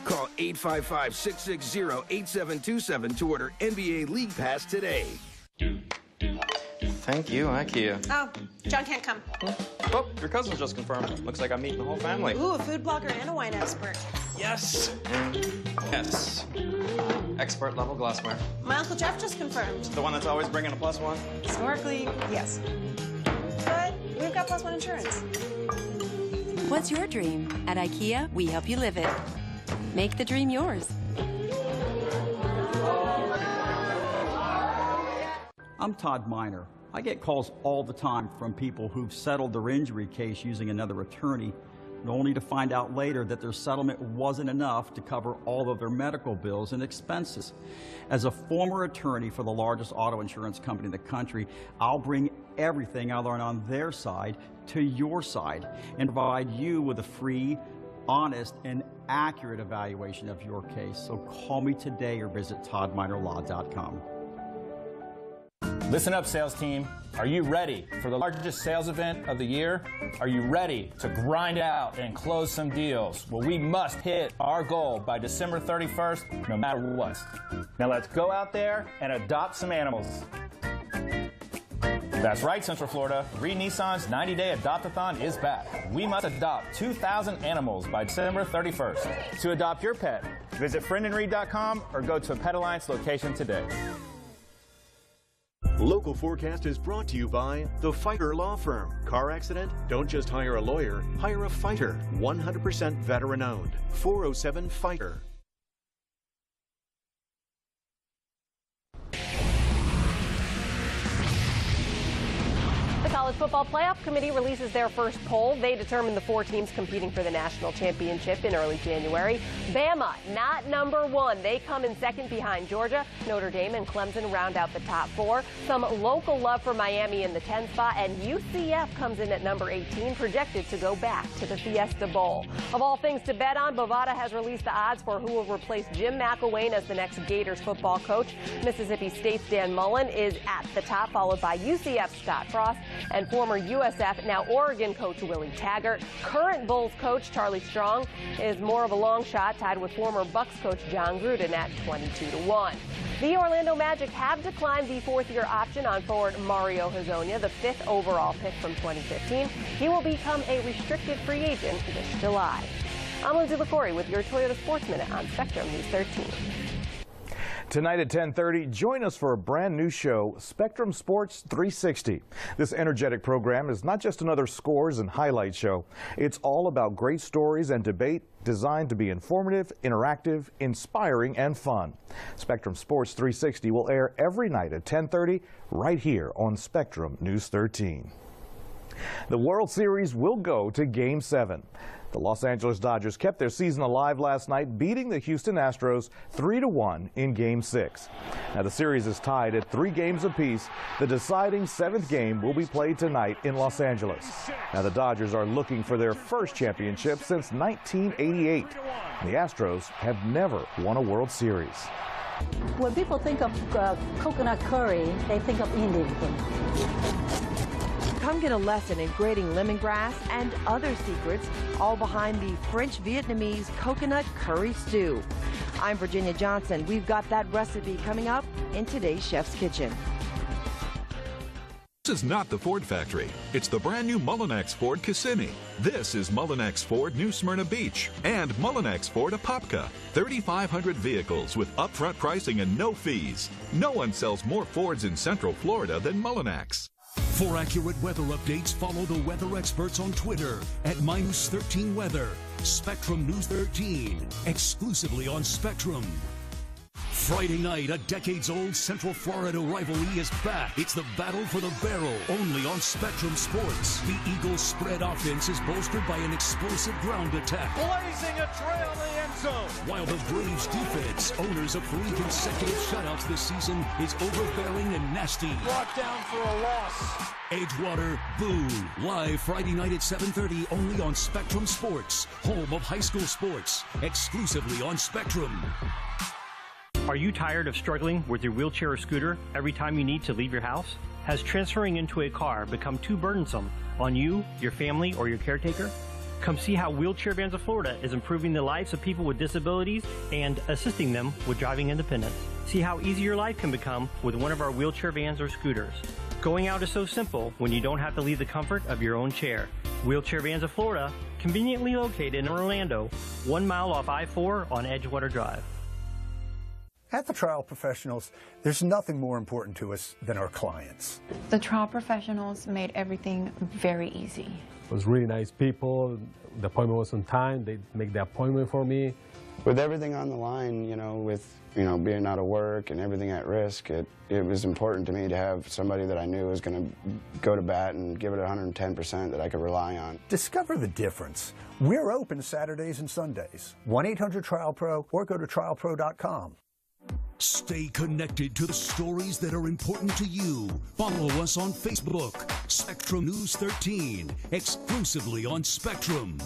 Call 855-660-8727 to order NBA League Pass today. Thank you, IKEA. Oh, John can't come. Oh, your cousin's just confirmed. Looks like I'm meeting the whole family. Ooh, a food blogger and a wine expert. Yes. Yes. Expert level glassware. My Uncle Jeff just confirmed. The one that's always bringing a +1? Historically, yes. But we've got +1 insurance. What's your dream? At IKEA, we help you live it. Make the dream yours. I'm Todd Miner. I get calls all the time from people who've settled their injury case using another attorney, only to find out later that their settlement wasn't enough to cover all of their medical bills and expenses. As a former attorney for the largest auto insurance company in the country, I'll bring everything I learn on their side to your side and provide you with a free, honest, and accurate evaluation of your case. So call me today or visit toddminerlaw.com. Listen up, sales team. Are you ready for the largest sales event of the year? Are you ready to grind it out and close some deals? Well, we must hit our goal by December 31st, no matter what. Now let's go out there and adopt some animals. That's right, Central Florida. Reed Nissan's 90-day Adopt-a-thon is back. We must adopt 2,000 animals by December 31st. To adopt your pet, visit friendandreed.com or go to a Pet Alliance location today. Local Forecast is brought to you by the Fighter Law Firm. Car accident? Don't just hire a lawyer, hire a fighter. 100% veteran owned. 407-FIGHTER. The College Football Playoff Committee releases their first poll. They determine the 4 teams competing for the national championship in early January. Bama, not #1. They come in second behind Georgia. Notre Dame and Clemson round out the top 4. Some local love for Miami in the 10th spot, and UCF comes in at number 18, projected to go back to the Fiesta Bowl. Of all things to bet on, Bovada has released the odds for who will replace Jim McElwain as the next Gators football coach. Mississippi State's Dan Mullen is at the top, followed by UCF's Scott Frost and former USF, now Oregon coach Willie Taggart. Current Bulls coach Charlie Strong is more of a long shot, tied with former Bucks coach John Gruden at 22-1. The Orlando Magic have declined the 4th-year option on forward Mario Hezonja, the 5th overall pick from 2015. He will become a restricted free agent this July. I'm Lindsay LaCorey with your Toyota Sports Minute on Spectrum News 13. Tonight at 10:30, join us for a brand new show, Spectrum Sports 360. This energetic program is not just another scores and highlights show. It's all about great stories and debate designed to be informative, interactive, inspiring, and fun. Spectrum Sports 360 will air every night at 10:30 right here on Spectrum News 13. The World Series will go to Game 7. The Los Angeles Dodgers kept their season alive last night, beating the Houston Astros 3-1 in Game 6. Now the series is tied at 3 games apiece. The deciding 7th game will be played tonight in Los Angeles. Now the Dodgers are looking for their first championship since 1988. The Astros have never won a World Series. When people think of coconut curry, they think of Indian food. Come get a lesson in grating lemongrass and other secrets, all behind the French-Vietnamese coconut curry stew. I'm Virginia Johnson. We've got that recipe coming up in today's Chef's Kitchen. This is not the Ford factory. It's the brand new Mullinax Ford Kissimmee. This is Mullinax Ford New Smyrna Beach and Mullinax Ford Apopka. 3,500 vehicles with upfront pricing and no fees. No one sells more Fords in Central Florida than Mullinax. For accurate weather updates, follow the weather experts on Twitter at @News13Weather. Spectrum News 13, exclusively on Spectrum. Friday night, a decades-old Central Florida rivalry is back. It's the battle for the barrel, only on Spectrum Sports. The Eagles' spread offense is bolstered by an explosive ground attack, blazing a trail in the end zone. While the Braves' defense, owners of 3 consecutive shutouts this season, is overbearing and nasty. Brought down for a loss. Edgewater, boo. Live Friday night at 7:30, only on Spectrum Sports, home of high school sports, exclusively on Spectrum. Are you tired of struggling with your wheelchair or scooter every time you need to leave your house? Has transferring into a car become too burdensome on you, your family, or your caretaker? Come see how Wheelchair Vans of Florida is improving the lives of people with disabilities and assisting them with driving independence. See how easy your life can become with one of our wheelchair vans or scooters. Going out is so simple when you don't have to leave the comfort of your own chair. Wheelchair Vans of Florida, conveniently located in Orlando, 1 mile off I-4 on Edgewater Drive. At the Trial Professionals, there's nothing more important to us than our clients. The Trial Professionals made everything very easy. It was really nice people. The appointment was on time. They make the appointment for me. With everything on the line, with being out of work and everything at risk, it was important to me to have somebody that I knew was going to go to bat and give it 110% that I could rely on. Discover the difference. We're open Saturdays and Sundays. 1-800-TRIAL-PRO or go to trialpro.com. Stay connected to the stories that are important to you. Follow us on Facebook, Spectrum News 13, exclusively on Spectrum.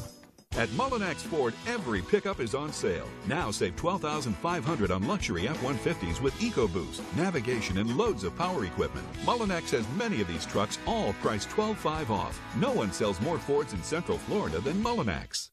At Mullinax Ford, every pickup is on sale. Now save $12,500 on luxury F-150s with EcoBoost, navigation, and loads of power equipment. Mullinax has many of these trucks, all priced $12,500 off. No one sells more Fords in Central Florida than Mullinax.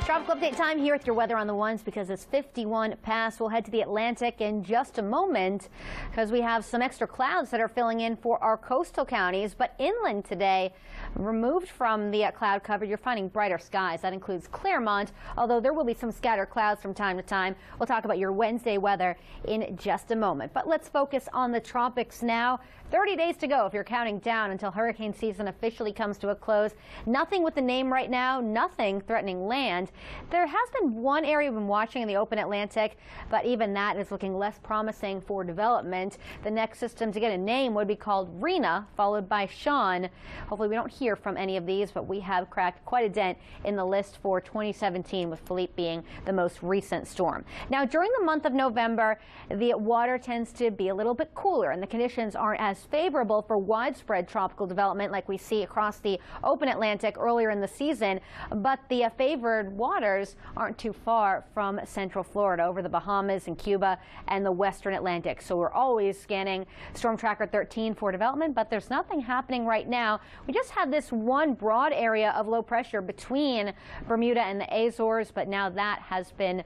Tropical update time here with your weather on the ones because it's 51 past. We'll head to the Atlantic in just a moment because we have some extra clouds that are filling in for our coastal counties. But inland today, removed from the cloud cover, you're finding brighter skies. That includes Claremont, although there will be some scattered clouds from time to time. We'll talk about your Wednesday weather in just a moment. But let's focus on the tropics now. 30 days to go if you're counting down until hurricane season officially comes to a close. Nothing with the name right now, nothing threatening land. There has been one area we've been watching in the open Atlantic, but even that is looking less promising for development. The next system to get a name would be called Rena, followed by Sean. Hopefully we don't hear from any of these, but we have cracked quite a dent in the list for 2017, with Philippe being the most recent storm. Now, during the month of November, the water tends to be a little bit cooler, and the conditions aren't as favorable for widespread tropical development like we see across the open Atlantic earlier in the season, but the favored waters aren't too far from Central Florida, over the Bahamas and Cuba and the Western Atlantic. So we're always scanning Storm Tracker 13 for development, but there's nothing happening right now. We just had this one broad area of low pressure between Bermuda and the Azores, but now that has been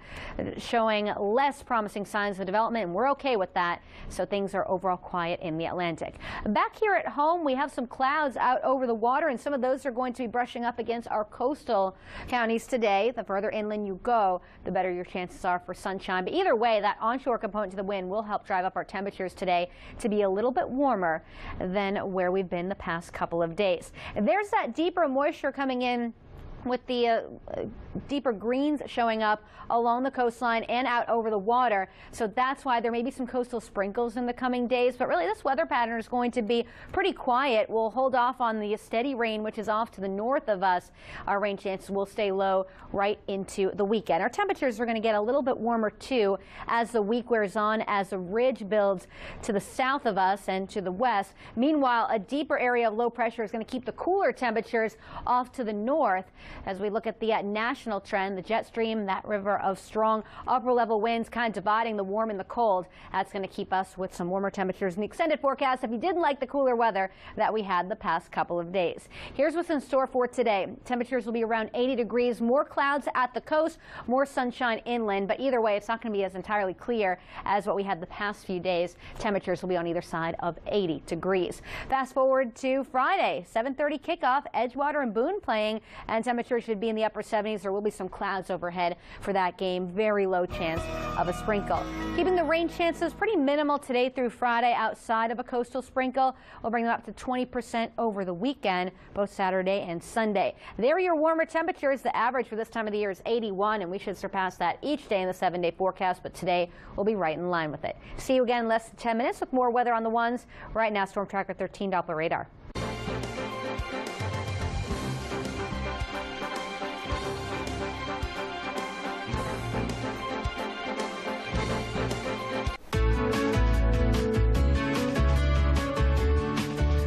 showing less promising signs of development, and we're okay with that. So things are overall quiet in the Atlantic. Back here at home, we have some clouds out over the water, and some of those are going to be brushing up against our coastal counties today. The further inland you go, the better your chances are for sunshine. But either way, that onshore component to the wind will help drive up our temperatures today to be a little bit warmer than where we've been the past couple of days. And there's that deeper moisture coming in with the deeper greens showing up along the coastline and out over the water. So that's why there may be some coastal sprinkles in the coming days. But really, this weather pattern is going to be pretty quiet. We'll hold off on the steady rain, which is off to the north of us. Our rain chances will stay low right into the weekend. Our temperatures are going to get a little bit warmer, too, as the week wears on, as the ridge builds to the south of us and to the west. Meanwhile, a deeper area of low pressure is going to keep the cooler temperatures off to the north. As we look at the national trend, the jet stream, that river of strong upper level winds kind of dividing the warm and the cold, that's going to keep us with some warmer temperatures in the extended forecast if you didn't like the cooler weather that we had the past couple of days. Here's what's in store for today. Temperatures will be around 80 degrees, more clouds at the coast, more sunshine inland, but either way, it's not going to be as entirely clear as what we had the past few days. Temperatures will be on either side of 80 degrees. Fast forward to Friday, 7:30 kickoff, Edgewater and Boone playing, and temperatures temperatures should be in the upper 70s. There will be some clouds overhead for that game. Very low chance of a sprinkle. Keeping the rain chances pretty minimal today through Friday outside of a coastal sprinkle. We'll bring them up to 20% over the weekend, both Saturday and Sunday. There are your warmer temperatures. The average for this time of the year is 81, and we should surpass that each day in the 7-day forecast, but today we'll be right in line with it. See you again in less than 10 minutes with more weather on the ones. Right now, Storm Tracker 13 Doppler radar.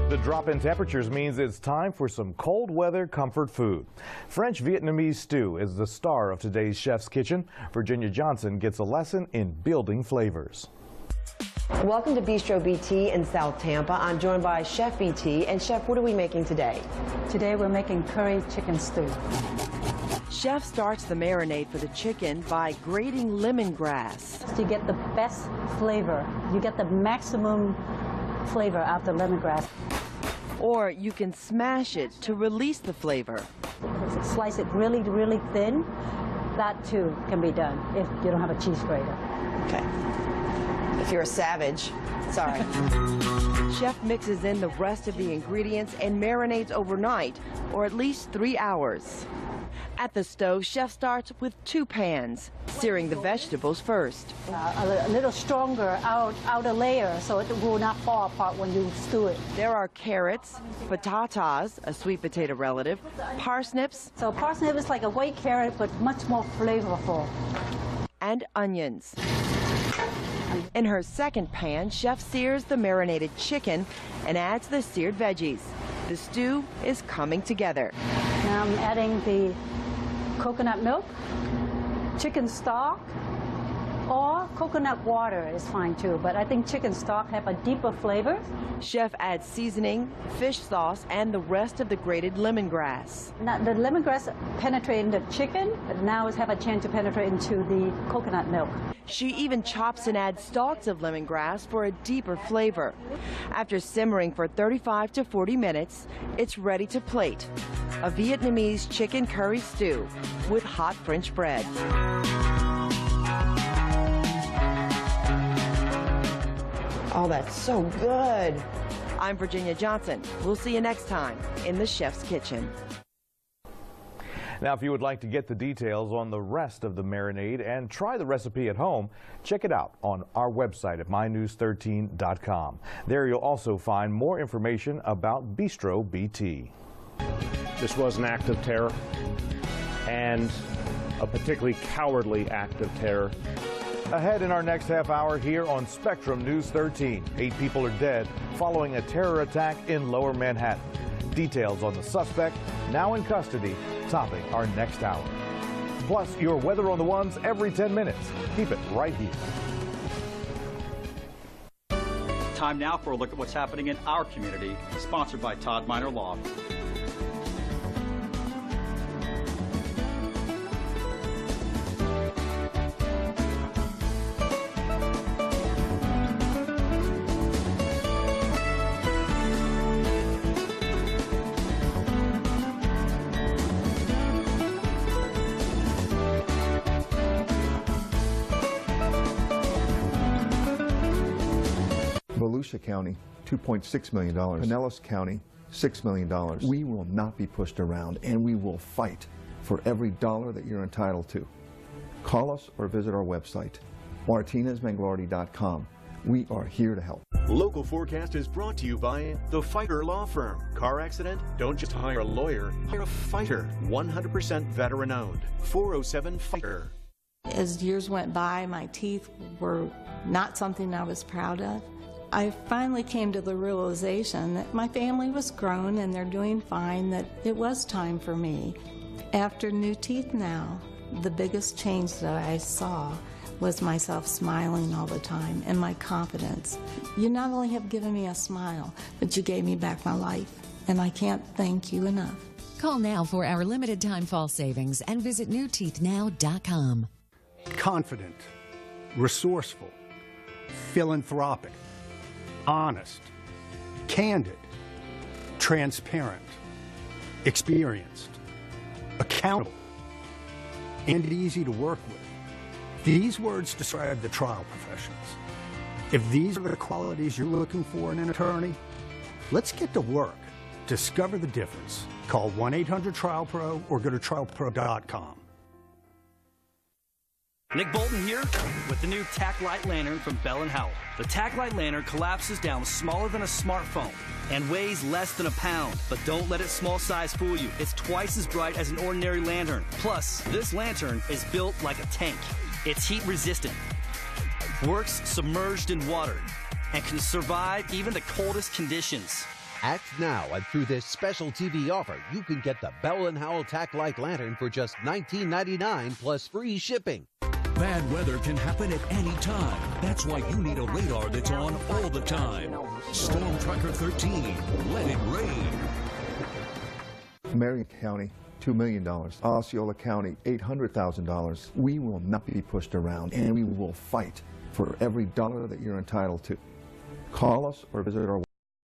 The drop in temperatures means it's time for some cold weather comfort food. French Vietnamese stew is the star of today's Chef's Kitchen. Virginia Johnson gets a lesson in building flavors. Welcome to Bistro BT in South Tampa. I'm joined by Chef BT. And Chef, what are we making today? Today we're making curry chicken stew. Chef starts the marinade for the chicken by grating lemongrass. You get the best flavor. You get the maximum flavor out of the lemongrass. Or you can smash it to release the flavor. Slice it really, really thin. That too can be done if you don't have a cheese grater. Okay. If you're a savage, sorry. Chef mixes in the rest of the ingredients and marinades overnight, or at least 3 hours. At the stove, Chef starts with 2 pans, searing the vegetables first. A little stronger outer layer so it will not fall apart when you stew it. There are carrots, patatas, a sweet potato relative, parsnips. So parsnip is like a white carrot, but much more flavorful. And onions. In her second pan, Chef sears the marinated chicken and adds the seared veggies. The stew is coming together. Now I'm adding the coconut milk, chicken stock, or coconut water is fine too, but I think chicken stock have a deeper flavor. Chef adds seasoning, fish sauce, and the rest of the grated lemongrass. Now, the lemongrass penetrates into the chicken, but now it have a chance to penetrate into the coconut milk. She even chops and adds stalks of lemongrass for a deeper flavor. After simmering for 35 to 40 minutes, it's ready to plate. A Vietnamese chicken curry stew with hot French bread. Oh, that's so good. I'm Virginia Johnson. We'll see you next time in the Chef's Kitchen. Now, if you would like to get the details on the rest of the marinade and try the recipe at home, check it out on our website at mynews13.com. There you'll also find more information about Bistro BT. This was an act of terror, and a particularly cowardly act of terror. Ahead in our next half hour here on Spectrum News 13, 8 people are dead following a terror attack in Lower Manhattan. Details on the suspect, now in custody, topping our next hour. Plus, your weather on the ones every 10 minutes. Keep it right here. Time now for a look at what's happening in our community, sponsored by Todd Minor Law. Volusia County, $2.6 million. Pinellas County, $6 million. We will not be pushed around, and we will fight for every dollar that you're entitled to. Call us or visit our website, martinezmanglardi.com. We are here to help. Local Forecast is brought to you by the Fighter Law Firm. Car accident? Don't just hire a lawyer, hire a fighter. 100% veteran owned. 407 Fighter. As years went by, my teeth were not something I was proud of. I finally came to the realization that my family was grown and they're doing fine, that it was time for me. After new teeth now, the biggest change that I saw was myself smiling all the time and my confidence. You not only have given me a smile, but you gave me back my life, and I can't thank you enough. Call now for our limited time fall savings and visit newteethnow.com. Confident, resourceful, philanthropic, honest, candid, transparent, experienced, accountable. accountable, and easy to work with. These words describe the trial professionals. If these are the qualities you're looking for in an attorney, let's get to work. Discover the difference. Call 1-800-TRIAL-PRO or go to trialpro.com. Nick Bolton here with the new Tac Light Lantern from Bell & Howell. The Tac Light Lantern collapses down smaller than a smartphone and weighs less than a pound. But don't let its small size fool you. It's twice as bright as an ordinary lantern. Plus, this lantern is built like a tank. It's heat resistant, works submerged in water, and can survive even the coldest conditions. Act now, and through this special TV offer, you can get the Bell & Howell Tac Light Lantern for just $19.99 plus free shipping. Bad weather can happen at any time. That's why you need a radar that's on all the time. Storm Tracker 13, let it rain. Marion County, $2 million. Osceola County, $800,000. We will not be pushed around, and we will fight for every dollar that you're entitled to. Call us or visit our